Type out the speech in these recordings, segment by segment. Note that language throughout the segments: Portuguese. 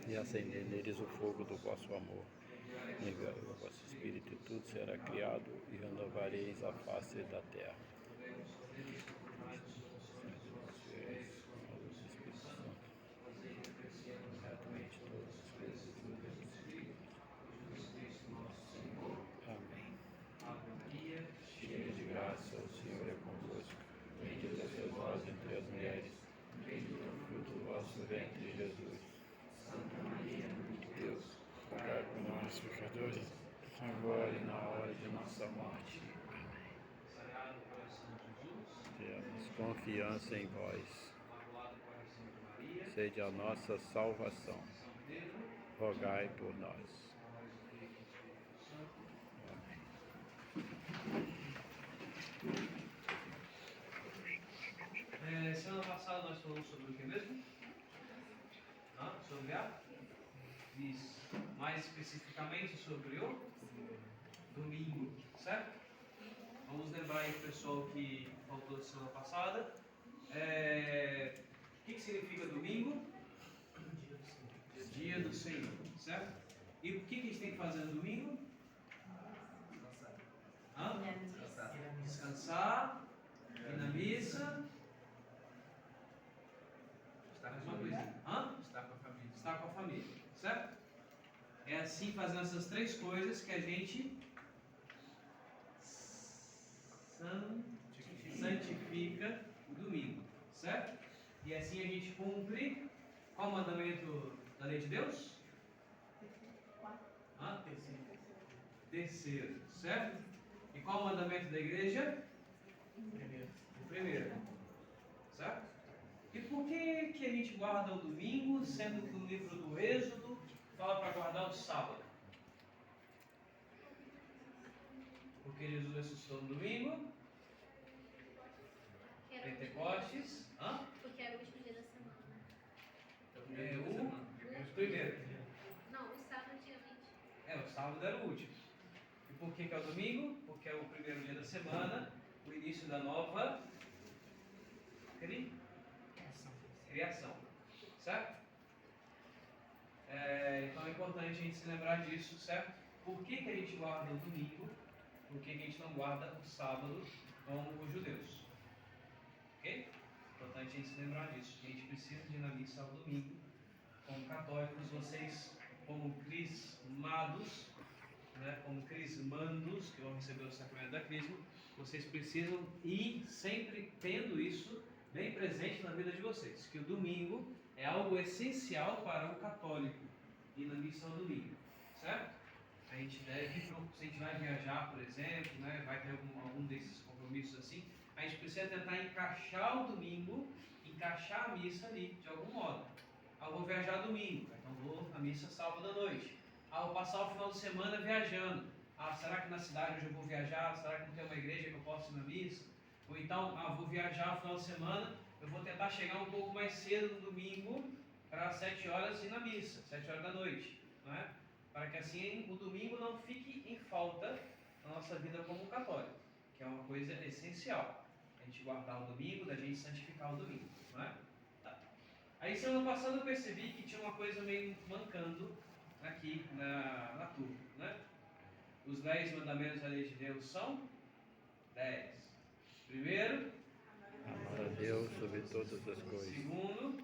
e acender neles o fogo do vosso amor. Enviai o vosso Espírito e tudo será criado, e renovareis a face da terra. Espírito Santo, corretamente todas as coisas do Amém. Cheia de graça, o Senhor é convosco. Bendita sois vós entre as mulheres, bendito é o fruto do vosso ventre, Jesus. Santa Maria, Mãe de Deus, rogai por nós, pecadores, agora e na hora de nossa morte. Amém. Temos confiança em vós. Sede a nossa salvação. Rogai por nós. Amém. Semana passada nós falamos sobre o que mesmo? Sobre a? Isso. Mais especificamente sobre o domingo, certo? Vamos lembrar aí o pessoal que faltou semana passada. O que significa domingo? Dia do Senhor, certo? E o que a gente tem que fazer no domingo? Descansar, ir na missa. Estar com a família. Estar com a família, certo? É assim, fazendo essas três coisas, que a gente santifica o domingo, certo? E assim a gente cumpre qual mandamento da lei de Deus? Terceiro, certo? E qual o mandamento da igreja? O primeiro, certo? E por que a gente guarda o domingo, sendo que o livro do Êxodo fala para guardar o sábado? Porque Jesus ressuscitou no domingo. Pentecostes. Porque era o último dia da semana. O primeiro. Não, o sábado antigamente. O sábado era o último. E por que é o domingo? Porque é o primeiro dia da semana, o início da nova criação. Certo? Então é importante a gente se lembrar disso, certo? Por que a gente guarda o domingo? Por que a gente não guarda o sábado como os judeus? Ok? É importante a gente se lembrar disso. A gente precisa de ir na missa ao domingo. Como católicos, vocês, como crismados, como crismandos, que vão receber o sacramento da crisma, vocês precisam ir sempre tendo isso bem presente na vida de vocês, que o domingo é algo essencial para o católico, ir na missa ao domingo, certo? A gente deve, se a gente vai viajar, por exemplo, vai ter algum desses compromissos assim, a gente precisa tentar encaixar o domingo, encaixar a missa ali, de algum modo. Eu vou viajar domingo, então vou à missa sábado à noite. Vou passar o final de semana viajando. Será que na cidade onde eu vou viajar, será que não tem uma igreja que eu posso ir na missa? Ou então, vou viajar no final de semana, eu vou tentar chegar um pouco mais cedo no domingo, para 7 horas ir na missa, 7 horas da noite. Para que assim o domingo não fique em falta na nossa vida como católico, que é uma coisa essencial. A gente guardar o domingo, da gente santificar o domingo. Tá. Aí semana passada eu percebi que tinha uma coisa meio mancando aqui na turma. Os 10 mandamentos da lei de Deus são 10. Primeiro, amar a Deus sobre todas as coisas. Segundo,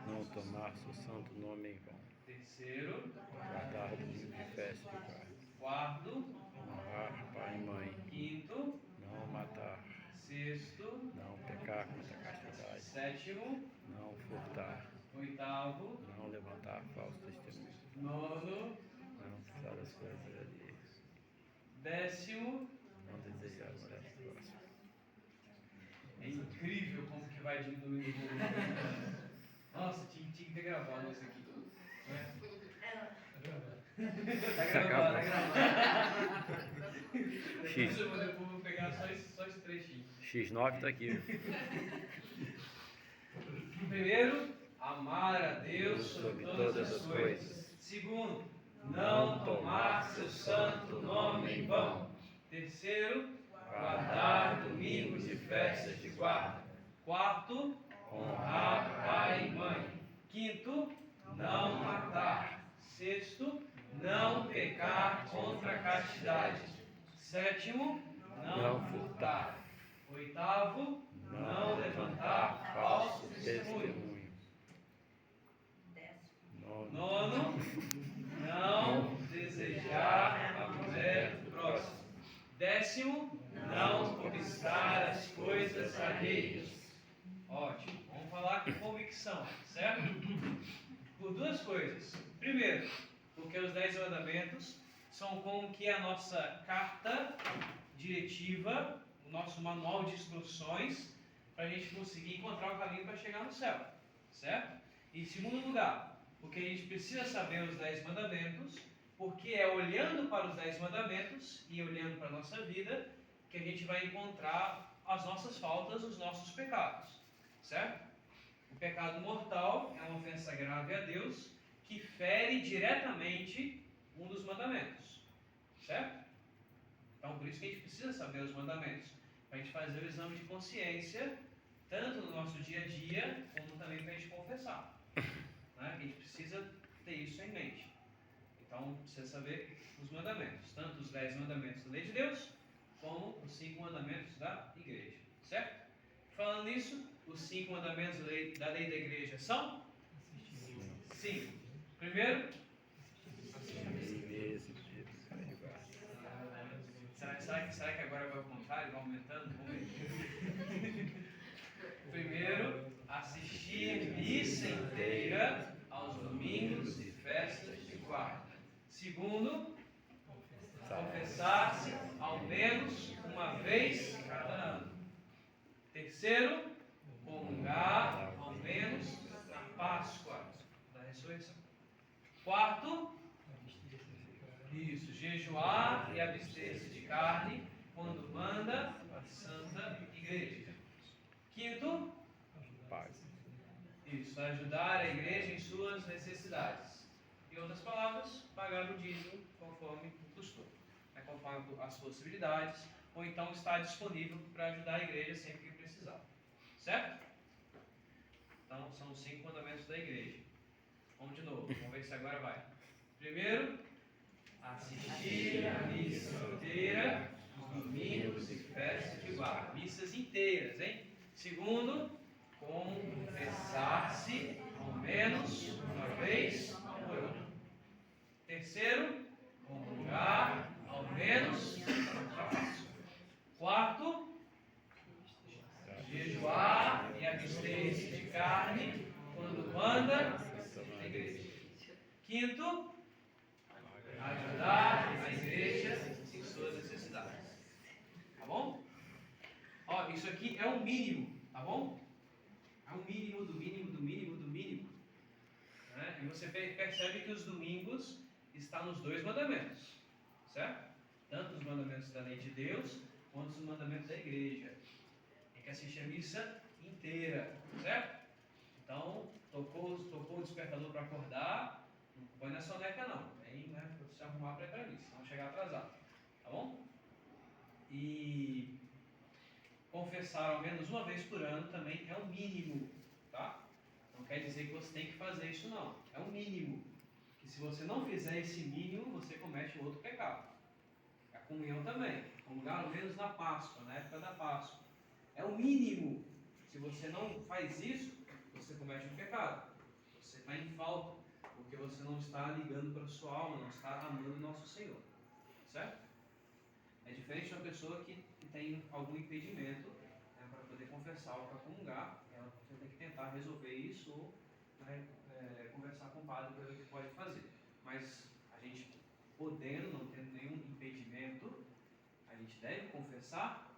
não tomar seu santo nome em vão. Terceiro, guardar o domingo de festa e guarda. Quarto, honrar pai e mãe. Quinto, não matar. Sexto, não pecar contra a castidade. Sétimo, não furtar. Oitavo, não levantar falso testemunho. Nono, não precisar das coisas alheias. Décimo, não desejar a mulher do próximo. É incrível como que vai diminuindo o volume. Nossa, tinha que ter gravado isso aqui. Tá gravado. X. Eu vou pegar só esse trechinho. X9 tá aqui. Primeiro, amar a Deus sobre todas as coisas. Segundo, não tomar seu santo nome em vão. Terceiro, guardar domingos e festas de guarda. Quarto, honrar pai e mãe. Quinto, não matar. castidade. Sétimo, não furtar. Oitavo, não levantar falso testemunho. Nono, não desejar a mulher do próximo. Décimo, não cobiçar as coisas alheias. Ótimo, vamos falar com convicção, certo? Por duas coisas. Primeiro, porque os 10 mandamentos são como que a nossa carta diretiva, o nosso manual de instruções, para a gente conseguir encontrar o caminho para chegar no céu, certo? E em segundo lugar, porque a gente precisa saber os 10 mandamentos, porque é olhando para os 10 mandamentos e olhando para a nossa vida que a gente vai encontrar as nossas faltas, os nossos pecados, certo? O pecado mortal é uma ofensa grave a Deus que fere diretamente um dos mandamentos, certo? Então, por isso que a gente precisa saber os mandamentos, para a gente fazer o exame de consciência, tanto no nosso dia a dia, como também para a gente confessar. Né? A gente precisa ter isso em mente. Então, precisa saber os mandamentos, tanto os 10 mandamentos da lei de Deus, como os 5 mandamentos da igreja, certo? Falando nisso, os 5 mandamentos da lei da igreja são? 5. Primeiro, será que agora vai ao contrário, vai aumentando? Vamos ver. Primeiro, assistir missa inteira aos domingos e festas de guarda. Segundo, confessar-se ao menos uma vez cada ano. Terceiro, comungar ao menos na Páscoa da ressurreição. Quarto, jejuar e abster-se de carne quando manda a Santa Igreja. Quinto, ajudar a igreja em suas necessidades. Em outras palavras, pagar o dízimo conforme o costume, conforme as possibilidades, ou então estar disponível para ajudar a igreja sempre que precisar. Certo? Então, são os 5 mandamentos da igreja. Vamos de novo, vamos ver se agora vai. Primeiro, assistir a missa inteira nos domingos e festas de guarda. Missas inteiras, hein? Segundo, confessar-se ao menos uma vez por ano. Terceiro, comungar ao menos na Páscoa. Quarto, jejuar e abster-se de carne quando manda a igreja. Quinto, ajudar a igreja em suas necessidades. Tá bom? Ó, isso aqui é o mínimo, tá bom? É o mínimo do mínimo do mínimo do mínimo. Né? E você percebe que os domingos estão nos 2 mandamentos, certo? Tanto os mandamentos da lei de Deus, quanto os mandamentos da igreja. Tem que assistir a missa inteira, certo? Então, tocou o despertador para acordar, não põe na soneca não. Tem, né, para se arrumar para ir para a missa, não chegar atrasado. Tá bom? E confessar ao menos uma vez por ano também é o mínimo, tá? Não quer dizer que você tem que fazer isso não. É o mínimo. Que se você não fizer esse mínimo, você comete um outro pecado. A comunhão também. Comungar ao menos na Páscoa, na época da Páscoa. É o mínimo. Se você não faz isso, você comete um pecado. Você está em falta, porque você não está ligando para a sua alma, não está amando o nosso Senhor. Certo? É diferente de uma pessoa que tem algum impedimento, né, para poder confessar ou para comungar. Você tem que tentar resolver isso ou, né, conversar com o padre para ver o que pode fazer. Mas a gente, podendo, não tendo nenhum impedimento, a gente deve confessar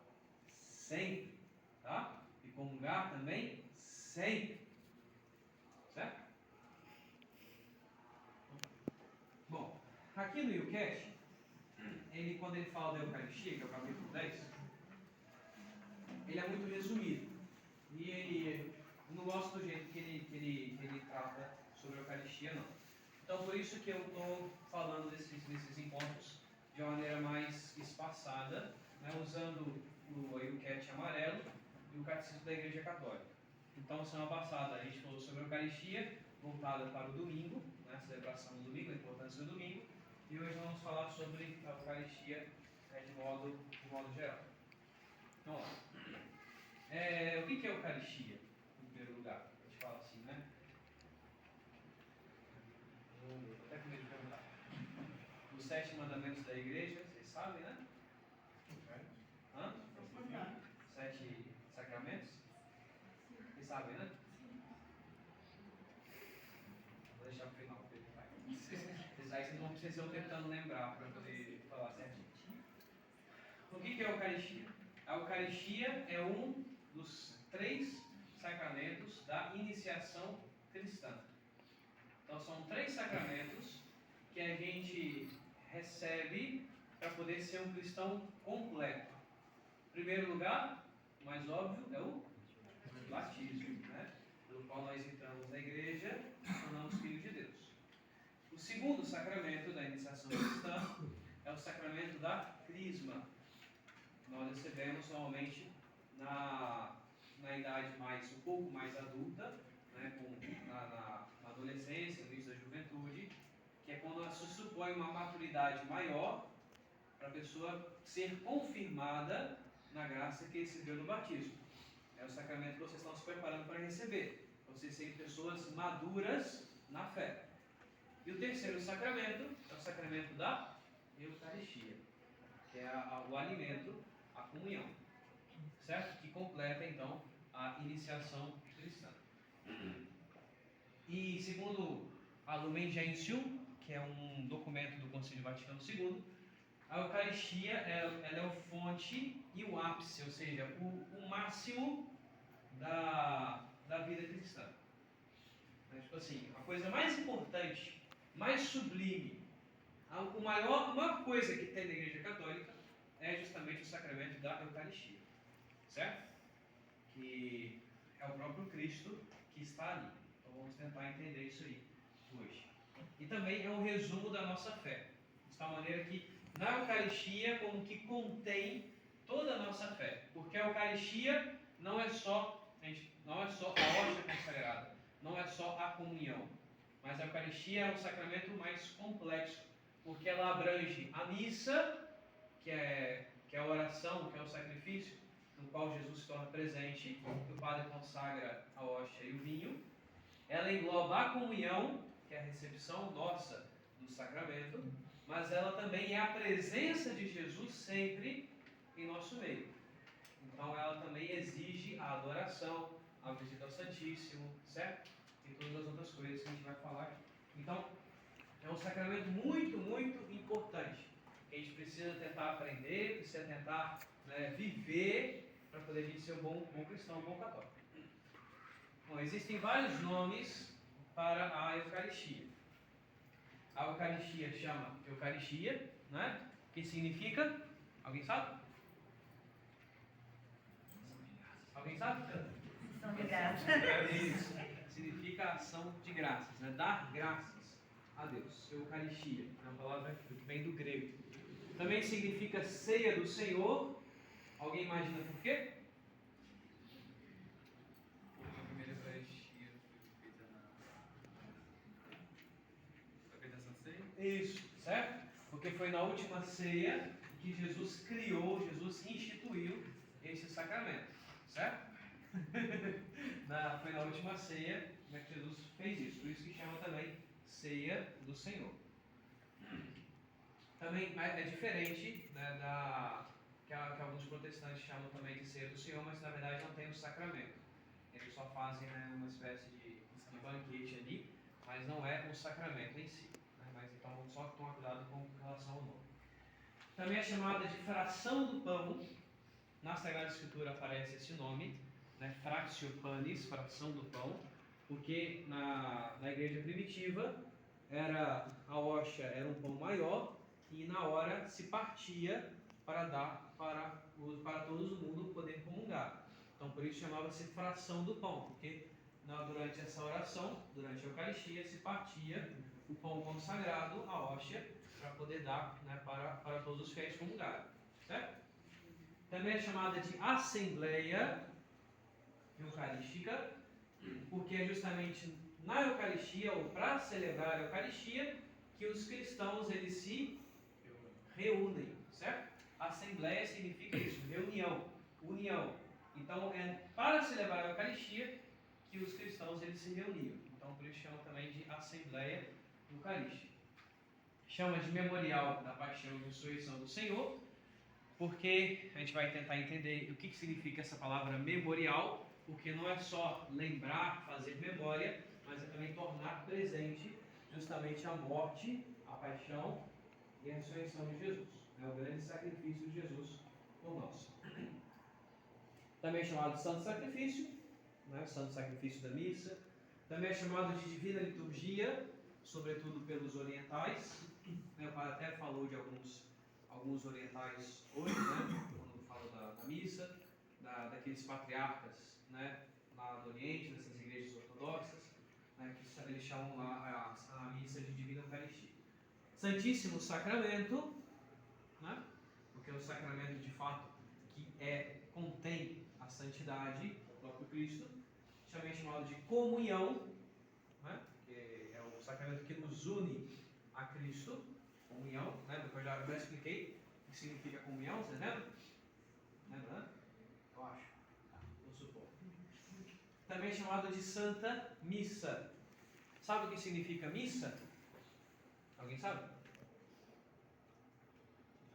sempre, tá? E comungar também sempre. Certo? Bom, aqui no YouCast, quando ele fala da Eucaristia, que é o capítulo 10, ele é muito resumido. E eu não gosto do jeito que ele trata sobre a Eucaristia, não. Então, por isso que eu estou falando desses encontros de uma maneira mais espaçada, né, usando o YouCat amarelo e o Catecismo da Igreja Católica. Então, semana passada a gente falou sobre a Eucaristia, voltada para o domingo, né, a celebração do domingo, a importância do domingo. E hoje vamos falar sobre a Eucaristia de modo geral. Vamos lá. O que é a Eucaristia, em primeiro lugar? A gente fala assim, né? Até com medo de perguntar. Os 7 mandamentos da igreja, vocês sabem, né? Hã? 7 sacramentos? Vocês sabem, né? Vou deixar para o final. Aí vocês vão tentando lembrar para poder falar certinho. O que é a Eucaristia? A Eucaristia é um dos 3 sacramentos da iniciação cristã. Então são 3 sacramentos que a gente recebe para poder ser um cristão completo. Em primeiro lugar, o mais óbvio, é o batismo, né? Pelo qual nós entramos na igreja e tornamos filhos de Deus. O segundo sacramento da iniciação cristã é o sacramento da crisma. Nós recebemos normalmente na idade um pouco mais adulta, né, na adolescência, no início da juventude, que é quando se supõe uma maturidade maior para a pessoa ser confirmada na graça que recebeu no batismo. É o sacramento que vocês estão se preparando para receber, para vocês serem pessoas maduras na fé. E o terceiro sacramento é o sacramento da Eucaristia, que é o alimento, a comunhão, certo? Que completa então a iniciação cristã. E segundo a Lumen Gentium, que é um documento do Concílio Vaticano II, a Eucaristia ela é o fonte e o ápice, ou seja, o máximo da vida cristã. Tipo assim, a coisa mais importante, mais sublime, a maior coisa que tem na Igreja Católica é justamente o sacramento da Eucaristia, certo? Que é o próprio Cristo que está ali. Então vamos tentar entender isso aí hoje. E também é um resumo da nossa fé, de tal maneira que na Eucaristia como que contém toda a nossa fé, porque a Eucaristia não é só a hóstia consagrada, não é só a comunhão, mas a Eucaristia é um sacramento mais complexo, porque ela abrange a missa, que é a oração, que é o sacrifício, no qual Jesus se torna presente, que o Padre consagra a hóstia e o vinho. Ela engloba a comunhão, que é a recepção nossa do sacramento, mas ela também é a presença de Jesus sempre em nosso meio. Então ela também exige a adoração, a visita ao Santíssimo, certo? E todas as outras coisas que a gente vai falar aqui. Então, é um sacramento muito, muito importante, que a gente precisa tentar aprender, precisa tentar viver, para poder a gente ser um bom cristão, um bom católico. Bom, existem vários nomes para a Eucaristia. A Eucaristia chama Eucaristia, né? Que significa? Alguém sabe? Alguém sabe? Ação de graças. Isso. Significa ação de graças, né? Dar graças a Deus. Eucaristia, é uma palavra que vem do grego. Também significa ceia do Senhor. Alguém imagina por quê? Porque a primeira Eucaristia foi feita na ceia? Isso, certo? Porque foi na última ceia que Jesus instituiu esse sacramento, certo? Foi na última ceia que Jesus fez isso, por isso que chama também ceia do Senhor. Também é diferente, né, que alguns protestantes chamam também de ceia do Senhor, mas na verdade não tem o sacramento. Eles só fazem, né, uma espécie de banquete ali, mas não é o sacramento em si. Né? Mas então só tomar cuidado com relação ao nome. Também é chamada de fração do pão. Na Sagrada Escritura aparece esse nome, né, fractio panis, fração do pão, porque na igreja primitiva a hóstia era um pão maior e na hora se partia para dar para todo mundo poder comungar. Então por isso chamava-se fração do pão, porque durante essa oração, durante a Eucaristia, se partia o pão consagrado, a hóstia, para poder dar, né, para todos os fiéis comungarem. Certo? Também é chamada de Assembleia Eucarística, porque é justamente na Eucaristia, ou para celebrar a Eucaristia, que os cristãos eles se reúnem, certo? Assembleia significa isso, reunião, união. Então é para celebrar a Eucaristia que os cristãos eles se reuniam. Então por isso chama também de Assembleia Eucarística. Chama de memorial da paixão e ressurreição do Senhor, porque a gente vai tentar entender o que significa essa palavra memorial, porque não é só lembrar, fazer memória, mas é também tornar presente justamente a morte, a paixão e a ressurreição de Jesus. É o grande sacrifício de Jesus por nós. Também é chamado de Santo Sacrifício, né? Santo Sacrifício da Missa. Também é chamado de Divina Liturgia, sobretudo pelos orientais. O pai até falou de alguns orientais hoje, né? Quando falou da missa, daqueles patriarcas, né? Lá do Oriente, dessas igrejas ortodoxas, né? Que eles chamam lá a missa de Divina Eucaristia. Santíssimo Sacramento, né? Porque é o sacramento de fato que contém a santidade do próprio Cristo, também chamado de comunhão, né? Que é o sacramento que nos une a Cristo, comunhão, né? Depois já expliquei o que significa comunhão, vocês lembram? Lembra, né? Eu acho, vou supor. Também é chamado de Santa Missa. Sabe o que significa missa? Alguém sabe?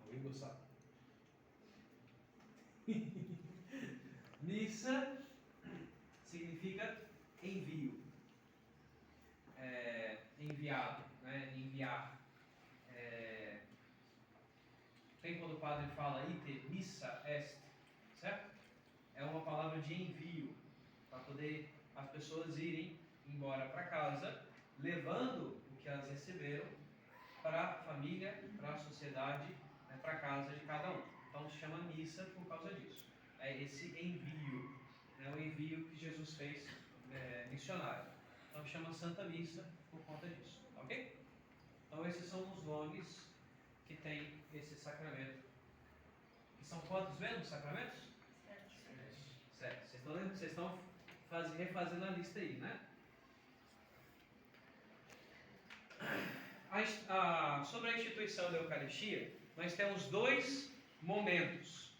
O Igor sabe. Missa significa envio, enviado, né? Enviar. Tem quando o padre fala ite missa est, certo? É uma palavra de envio, para poder as pessoas irem embora para casa, levando o que elas receberam para a família, para a sociedade, né? Para a casa de cada um. Então se chama missa por causa disso. É esse envio, né? O envio que Jesus fez missionário. Então chama Santa Missa por conta disso, ok? Então esses são os nomes que tem esse sacramento. Que são quantos mesmo sacramentos? 7. Vocês estão refazendo a lista aí, né? Sobre a instituição da Eucaristia, nós temos 2 momentos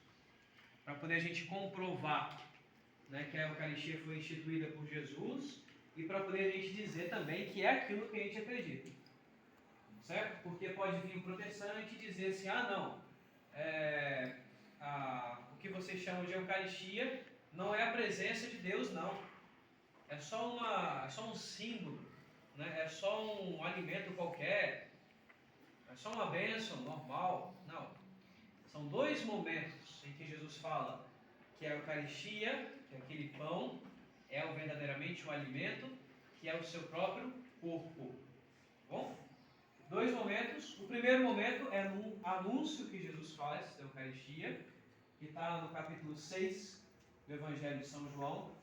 para poder a gente comprovar, né, que a Eucaristia foi instituída por Jesus e para poder a gente dizer também que é aquilo que a gente acredita, certo? Porque pode vir um protestante e dizer assim, não, o que vocês chamam de Eucaristia não é a presença de Deus, não, é só um símbolo, né? É só um alimento qualquer, é só uma bênção normal. Não, são 2 momentos em que Jesus fala que a Eucaristia, que é aquele pão, é verdadeiramente o alimento, que é o seu próprio corpo. Bom? 2 momentos. O primeiro momento é no anúncio que Jesus faz da Eucaristia, que está no capítulo 6 do Evangelho de São João.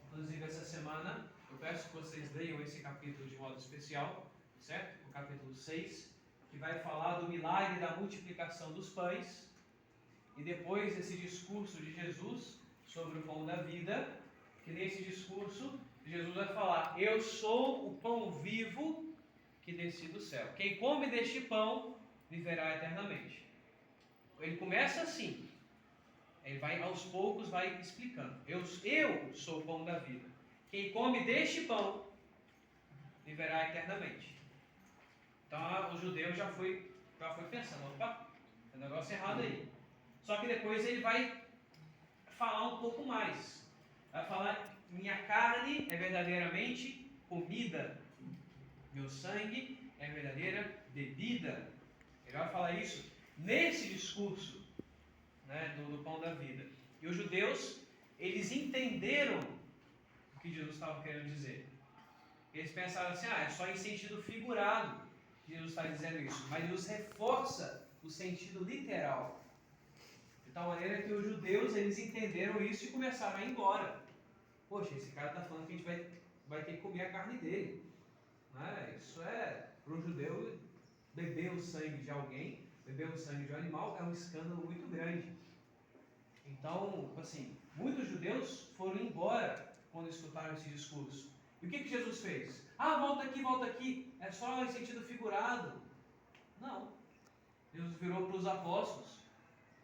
Inclusive essa semana eu peço que vocês leiam esse capítulo de modo especial, certo? O capítulo 6, que vai falar do milagre da multiplicação dos pães. E depois esse discurso de Jesus sobre o pão da vida, que nesse discurso Jesus vai falar: eu sou o pão vivo que desci do céu. Quem come deste pão viverá eternamente. Ele começa assim. Ele vai aos poucos vai explicando. Eu sou o pão da vida. Quem come deste pão viverá eternamente. Então o judeu já foi pensando, opa, tem um negócio errado aí. Só que depois ele vai falar um pouco mais. Vai falar: minha carne é verdadeiramente comida, meu sangue é verdadeira bebida. Ele vai falar isso nesse discurso, né, do pão da vida. E os judeus, eles entenderam o que Jesus estava querendo dizer. Eles pensaram assim: é só em sentido figurado que Jesus está dizendo isso. Mas Jesus reforça o sentido literal. De tal maneira que os judeus, eles entenderam isso e começaram a ir embora. Poxa, esse cara está falando que a gente vai ter que comer a carne dele. Isso para um judeu, beber o sangue de alguém, beber o sangue de um animal, é um escândalo muito grande. Então, assim, muitos judeus foram embora quando escutaram esse discurso. E o que Jesus fez? Ah, volta aqui. É só em sentido figurado. Não. Jesus virou para os apóstolos,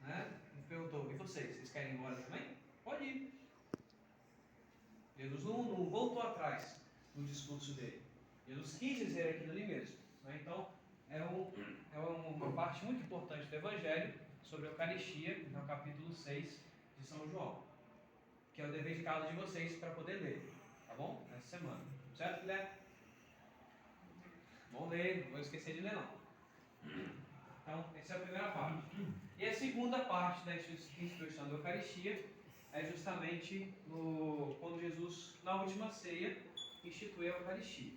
né? E perguntou, e vocês? Vocês querem ir embora também? Pode ir. Jesus não voltou atrás no discurso dele. Jesus quis dizer aquilo ali mesmo. Né? Então, é uma parte muito importante do Evangelho sobre a Eucaristia, no capítulo 6 de São João, que é o dever de casa de vocês para poder ler, tá bom? Nessa semana. Certo, Guilherme? Vamos ler, não vou esquecer de ler não. Então, essa é a primeira parte. E a segunda parte da instituição da Eucaristia é justamente quando Jesus, na última ceia, institui a Eucaristia.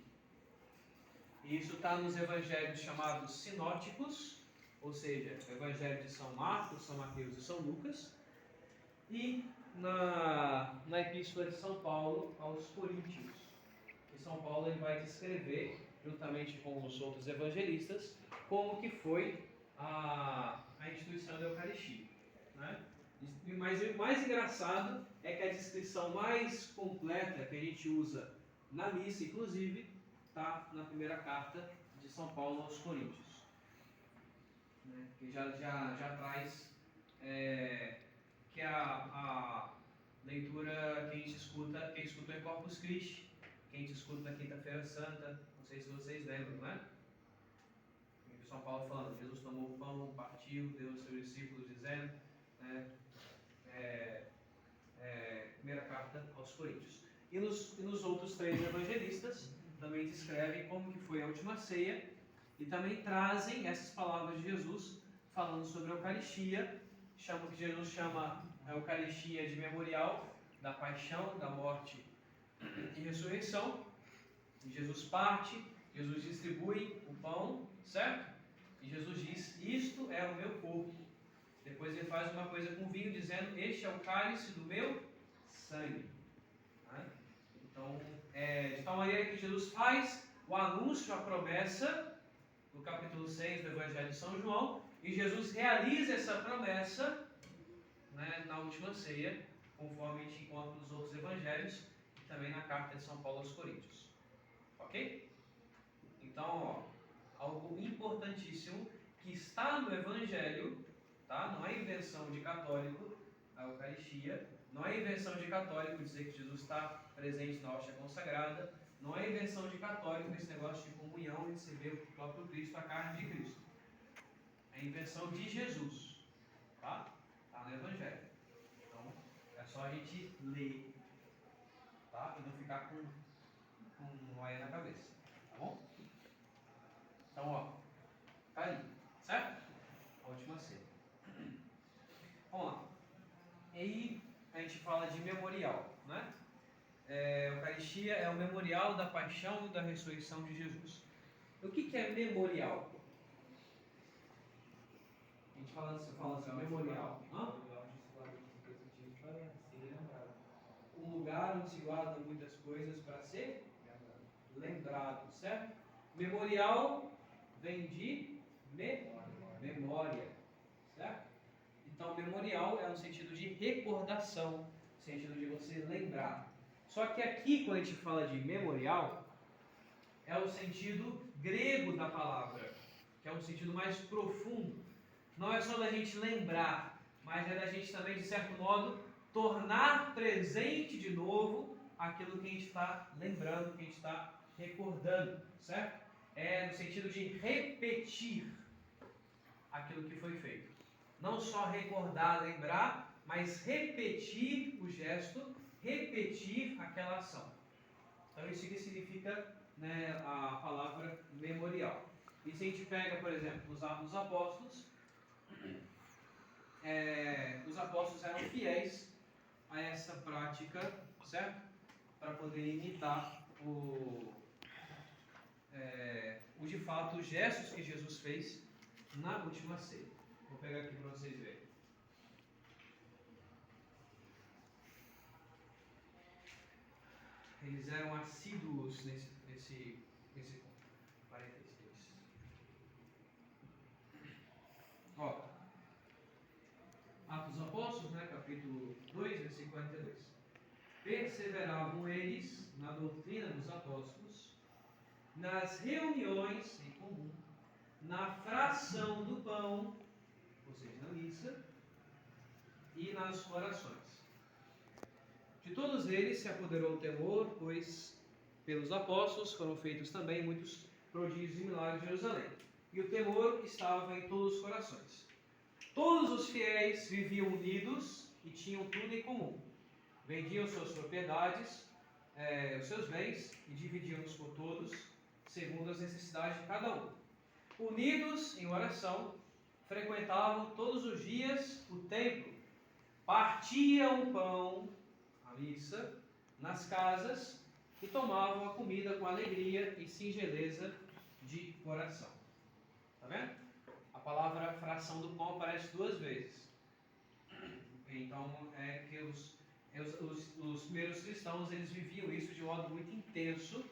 E isso está nos evangelhos chamados sinóticos, ou seja, o evangelho de São Marcos, São Mateus e São Lucas, e na epístola de São Paulo aos Coríntios. E São Paulo ele vai descrever, juntamente com os outros evangelistas, como que foi a instituição da Eucaristia. Né? Mas o mais engraçado é que a descrição mais completa que a gente usa na missa, inclusive, está na primeira carta de São Paulo aos Coríntios, né? Que já traz que a leitura que a gente escuta, quem escutou é Corpus Christi, que a gente escuta na Quinta-feira Santa, não sei se vocês lembram, né? São Paulo falando, Jesus tomou o pão, partiu, deu aos seus discípulos, dizendo, né? Primeira carta aos Coríntios. E nos outros três evangelistas também descrevem como que foi a última ceia e também trazem essas palavras de Jesus falando sobre a Eucaristia, que Jesus chama a Eucaristia de memorial da paixão, da morte e ressurreição. E Jesus parte, Jesus distribui o pão, certo? E Jesus diz, isto é o meu corpo. Depois ele faz uma coisa com vinho, dizendo, este é o cálice do meu sangue. Né? Então, de tal maneira que Jesus faz o anúncio, a promessa, no capítulo 6 do Evangelho de São João, e Jesus realiza essa promessa, né, na última ceia, conforme a gente encontra nos outros evangelhos, e também na carta de São Paulo aos Coríntios. Ok? Então, algo importantíssimo que está no Evangelho, tá? Não é invenção de católico, a Eucaristia, não é invenção de católico dizer que Jesus está presente na hóstia consagrada, não é invenção de católico esse negócio de comunhão e receber o próprio Cristo, a carne de Cristo. É invenção de Jesus, tá? Está no Evangelho. Então, é só a gente ler, tá? E não ficar com noia na cabeça, tá bom? Então, ó, tá ali, certo? A última ceia. Vamos lá. E aí a gente fala de memorial, né? A Eucaristia é o memorial da paixão e da ressurreição de Jesus. O que é memorial? A gente fala assim, memorial. Um lugar onde se guardam muitas coisas para ser lembrado, certo? Memorial vem de memória, certo? Então, memorial é no sentido de recordação, no sentido de você lembrar. Só que aqui, quando a gente fala de memorial, é o sentido grego da palavra, que é um sentido mais profundo. Não é só da gente lembrar, mas é da gente também, de certo modo, tornar presente de novo aquilo que a gente está lembrando, que a gente está recordando, certo? É no sentido de repetir aquilo que foi feito. Não só recordar, lembrar, mas repetir o gesto, repetir aquela ação. Então isso que significa, né, a palavra memorial. E se a gente pega, por exemplo, os Atos dos Apóstolos, os apóstolos eram fiéis a essa prática, certo? Para poder imitar de fato os gestos que Jesus fez na última ceia. Vou pegar aqui para vocês verem. Eles eram assíduos nesse ponto. 46. Ó, Atos dos Apóstolos, né, capítulo 2, versículo 42. Perseveravam eles na doutrina dos apóstolos, nas reuniões em comum, na fração do pão, ou seja, na missa, e nas orações. De todos eles se apoderou o temor, pois pelos apóstolos foram feitos também muitos prodígios e milagres em Jerusalém. E o temor estava em todos os corações. Todos os fiéis viviam unidos e tinham tudo em comum. Vendiam suas propriedades, os seus bens, e dividiam-nos por todos, segundo as necessidades de cada um. Unidos em oração, frequentavam todos os dias o templo, partiam o pão, a missa, nas casas, e tomavam a comida com alegria e singeleza de coração. Está vendo? A palavra fração do pão aparece 2 vezes. Então, é que os primeiros cristãos, eles viviam isso de modo muito intenso,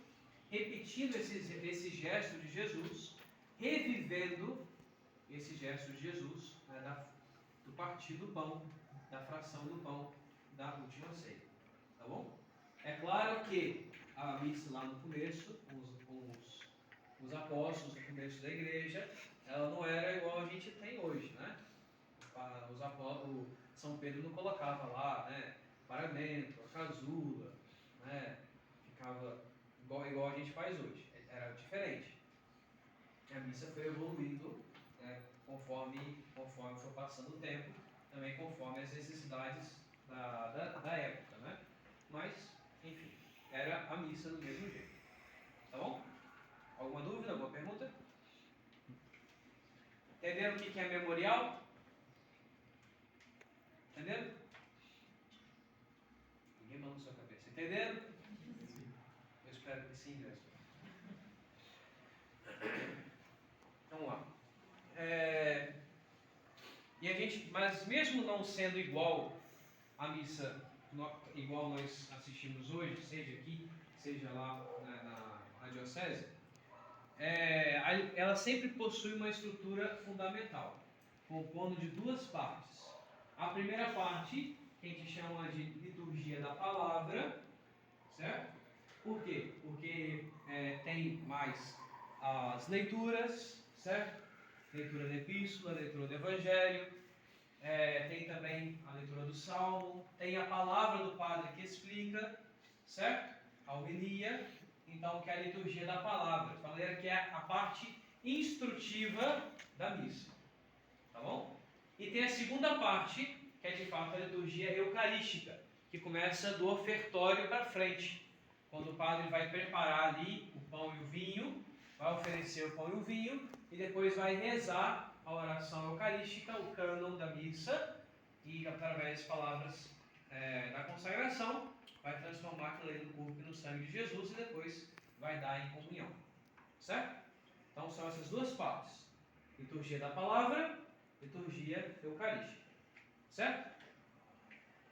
repetindo esse gesto de Jesus, revivendo esse gesto de Jesus, né, do partir do pão, da fração do pão, da última ceia. Tá bom? É claro que a missa lá no começo, os apóstolos no começo da igreja, ela não era igual a gente tem hoje, né? Os apóstolos, São Pedro não colocava lá, né, paramento, a casula, né, ficava igual a gente faz hoje, era diferente. A missa foi evoluindo, né, conforme foi passando o tempo, também conforme as necessidades da época, né? Mas, enfim, era a missa do mesmo jeito. Tá bom? Alguma dúvida, alguma pergunta? Entenderam o que é memorial? Entenderam? Ninguém balançou a cabeça. Entenderam? Eu espero que sim, Deus. Vamos lá. Mas mesmo não sendo igual a missa, igual nós assistimos hoje, seja aqui, seja lá na diocese, ela sempre possui uma estrutura fundamental, compondo de 2 partes. A primeira parte, que a gente chama de liturgia da palavra, certo? Por quê? Porque tem mais as leituras, certo? Leitura da epístola, leitura do evangelho, tem também a leitura do salmo, tem a palavra do padre que explica, certo? A homilia, então, que é a liturgia da palavra, de maneira que é a parte instrutiva da missa, tá bom? E tem a segunda parte, que é de fato a liturgia eucarística, que começa do ofertório para frente, quando o padre vai preparar ali o pão e o vinho, vai oferecer o pão e o vinho, e depois vai rezar a oração eucarística, o cânon da missa, e através das palavras da consagração, vai transformar aquilo ali no corpo e no sangue de Jesus, e depois vai dar em comunhão. Certo? Então são essas 2 partes: liturgia da palavra, liturgia eucarística. Certo?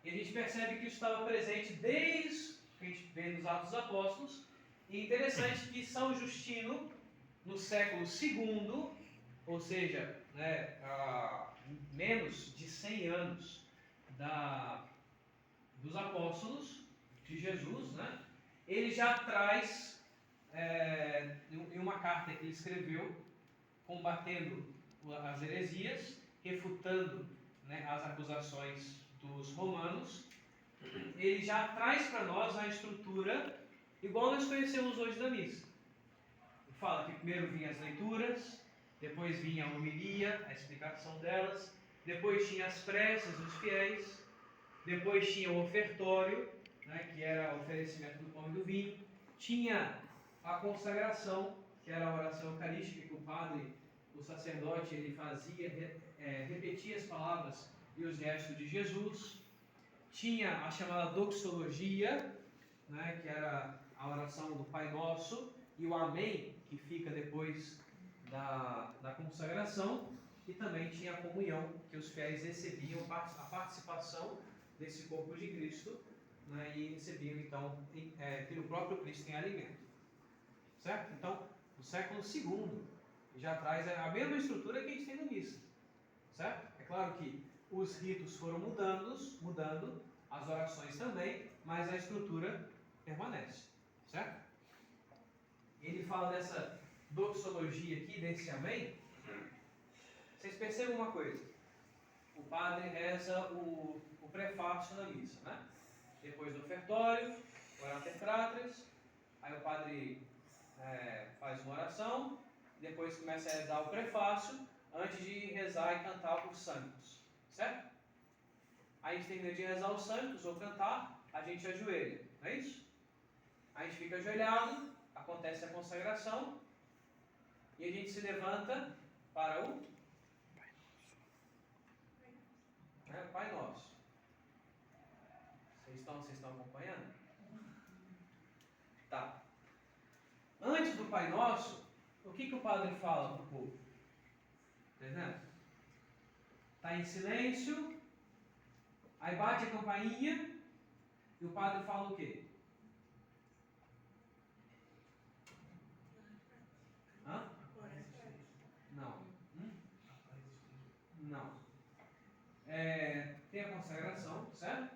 E a gente percebe que isso estava presente desde que a gente vê nos Atos dos Apóstolos. E interessante que São Justino, no século II, ou seja, menos de 100 anos dos apóstolos de Jesus, né, ele já traz, em uma carta que ele escreveu, combatendo as heresias, refutando, né, as acusações dos romanos, ele já traz para nós a estrutura igual nós conhecemos hoje da missa. Ele fala que primeiro vinham as leituras, depois vinha a homilia, a explicação delas, depois tinha as preces dos fiéis, depois tinha o ofertório, né, que era o oferecimento do pão e do vinho, tinha a consagração, que era a oração eucarística que o padre, o sacerdote, ele fazia, repetia as palavras e os gestos de Jesus, tinha a chamada doxologia, né, que era a oração do Pai Nosso, e o Amém, que fica depois da consagração, e também tinha a comunhão, que os fiéis recebiam a participação desse corpo de Cristo, né, e recebiam então pelo próprio Cristo em alimento. Certo? Então, o século II já traz a mesma estrutura que a gente tem na missa. Certo? É claro que os ritos foram mudando, as orações também, mas a estrutura permanece. Certo? Ele fala dessa doxologia aqui, desse amém. Vocês percebam uma coisa. O padre reza o prefácio da missa, né? Depois do ofertório, orater cratres, aí o padre faz uma oração, depois começa a rezar o prefácio, antes de rezar e cantar os santos, certo? Aí a gente termina de rezar os santos ou cantar, a gente ajoelha, não é isso? A gente fica ajoelhado, acontece a consagração, e a gente se levanta para o Pai Nosso. Vocês estão acompanhando? Tá. Antes do Pai Nosso, o que o padre fala para o povo? Entendendo? Está em silêncio, aí bate a campainha e o padre fala o quê? Hã? Não. Não. Tem a consagração, certo?